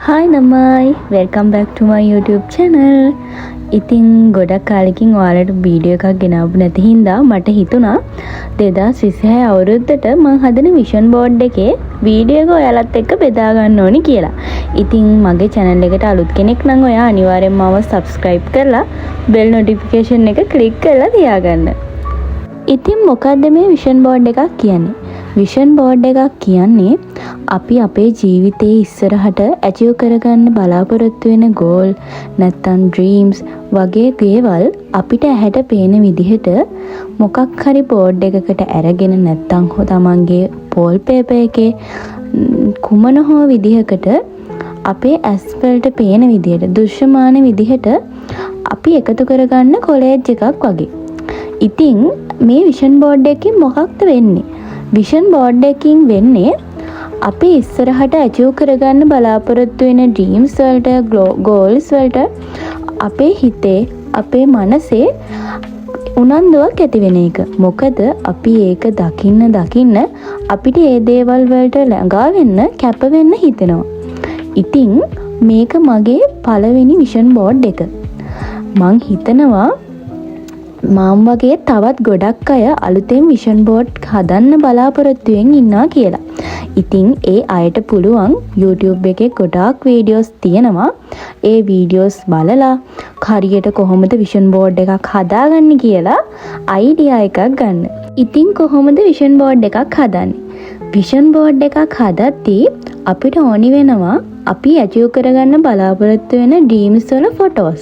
Hi Namai, welcome back to my YouTube channel. ඉතින් ගොඩක් කාලෙකින් ඔයාලට වීඩියෝ එකක් ගෙනාවු නැති හින්දා මට හිතුණා 2026 අවුරුද්දට මම හදන විෂන් බෝඩ් එකේ වීඩියෝ එක ඔයාලත් එක්ක බෙදා ගන්න ඕනි කියලා. ඉතින් මගේ channel එකට අලුත් කෙනෙක් නම් ඔයා අනිවාර්යෙන්ම මාව subscribe කරලා bell notification එක click කරලා තියාගන්න. ඉතින් මොකද්ද මේ විෂන් බෝඩ් එකක් කියන්නේ? විෂන් බෝඩ් එකක් කියන්නේ අපි අපේ ජීවිතයේ ඉස්සරහට achieve කරගන්න බලාපොරොත්තු වෙන goal නැත්නම් dreams වගේ දේවල් අපිට ඇහැට පේන විදිහට මොකක් හරි බෝඩ් එකකට අරගෙන නැත්නම් තමන්ගේ wallpaper එකේ කුමන හෝ විදිහකට අපේ ඇස් වලට පේන විදිහට දෘශ්‍යමාන විදිහට අපි එකතු කරගන්න කොලේජ් එකක් වගේ. ඉතින් මේ විෂන් බෝඩ් එකකින් මොකක්ද වෙන්නේ? විෂන් බෝඩ් එකකින් වෙන්නේ අපි ඉස්සරහට achieve කරගන්න බලාපොරොත්තු වෙන dreams වලට goals වලට අපේ හිතේ අපේ මනසේ උනන්දුවක් ඇති වෙන එක. මොකද අපි ඒක දකින්න අපිට ඒ දේවල් වලට ළඟා වෙන්න කැප වෙන්න හිතෙනවා. ඉතින් මේක මගේ පළවෙනි විෂන් බෝඩ් එක. මං හිතනවා මම වගේ තවත් ගොඩක් අය අලුතෙන් විෂන් බෝඩ් හදන්න බලාපොරොත්තුෙන් ඉන්නවා කියලා. ඉතින් ඒ අයට පුළුවන් YouTube එකේ ගොඩාක් වීඩියෝස් තියෙනවා. ඒ වීඩියෝස් බලලා හරියට කොහොමද විෂන් බෝඩ් එකක් හදාගන්නේ කියලා අයිඩියා එකක් ගන්න. ඉතින් කොහොමද විෂන් බෝඩ් එකක් හදන්නේ? විෂන් බෝඩ් එකක් හදද්දී අපිට ඕනි වෙනවා අපි achieve කරගන්න බලාපොරොත්තු වෙන dreams වල photos.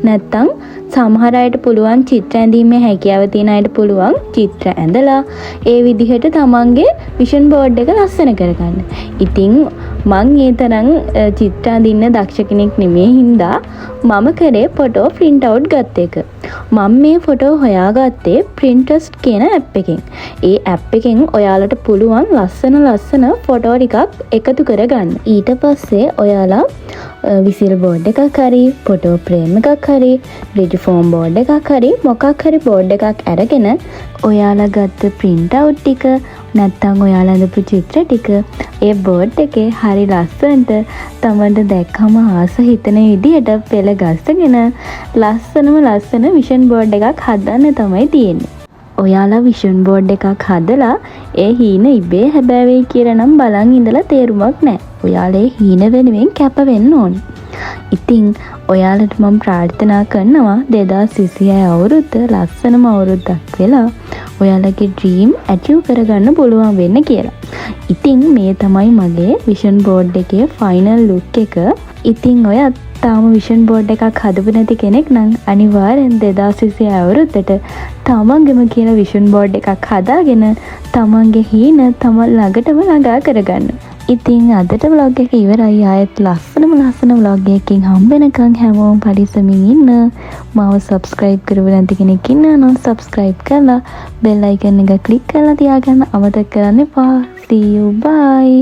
නැත්තම් සමහර අයට පුළුවන් චිත්‍ර ඇඳීමේ හැකියාව තියෙන අයට පුළුවන් චිත්‍ර ඇඳලා ඒ විදිහට තමන්ගේ විෂන් බෝඩ් එක ලස්සන කරගන්න. ඉතින් මං ඒ තරම් චිත්‍ර අඳින්න දක්ෂ කෙනෙක් නෙමෙයි හින්දා මම කරේ ෆොටෝ print out ගත්ත එක. මම මේ ෆොටෝ හොයාගත්තේ Pinterest කියන app එකෙන්. ඒ app එකෙන් ඔයාලට පුළුවන් ලස්සන ෆොටෝ ටිකක් එකතු කරගන්න. ඊට පස්සේ ඔයාලා විසිල් බෝඩ් එකක් හරි ෆොටෝ ප්‍රේම් එකක් හරි රිජි ෆෝම් බෝඩ් එකක් හරි මොකක් හරි බෝඩ් එකක් අරගෙන ඔයාලා ගත්ත print out ටික නැත්තම් ඔයාලා අඳපු චිත්‍ර ටික ඒ බෝඩ් එකේ හරි ලස්සනට තමන්ට දැක්කම ආස හිතෙන විදිහට පෙළ ගස්සගෙන ලස්සන විෂන් බෝඩ් එකක් හදන්න තමයි තියෙන්නේ. ඔයාලා විෂන් බෝඩ් එකක් හදලා ඒ හීන ඉබේ හැබෑවෙයි කියලා නම් බලන් ඉඳලා තේරුමක් නැහැ. ඔයාලා ඒ හීන වෙනුවෙන් කැප වෙන්න ඕනේ. ඉතින් ඔයාලට මම ප්‍රාර්ථනා කරනවා 2026 අවුරුද්ද ලස්සනම අවුරුද්දක් වෙලා ඔයාලගේ dream achieve කරගන්න පුළුවන් වෙන්න කියලා. ඉතින් මේ තමයි මගේ විෂන් බෝඩ් එකේ final look එක. ඉතින් ඔයත් තාම විෂන් බෝඩ් එකක් හදපු නැති කෙනෙක් නම් අනිවාර්යෙන් 2026 අවුරුද්දට තමන්ගේම කියන විෂන් බෝඩ් එකක් හදාගෙන තමන්ගේ හීන තමන් ළඟටම ළඟා කරගන්න. ඉතින් අදට vlog එක ඉවරයි. ආයෙත් ලස්සන vlog එකකින් හම්බෙනකන් හැමෝම පරිස්සමින් ඉන්න. මාව subscribe කරව නැති කෙනෙක් ඉන්නා නම් subscribe කරලා bell icon එක click කරලා තියාගන්න අමතක කරන්න එපා. See you, bye.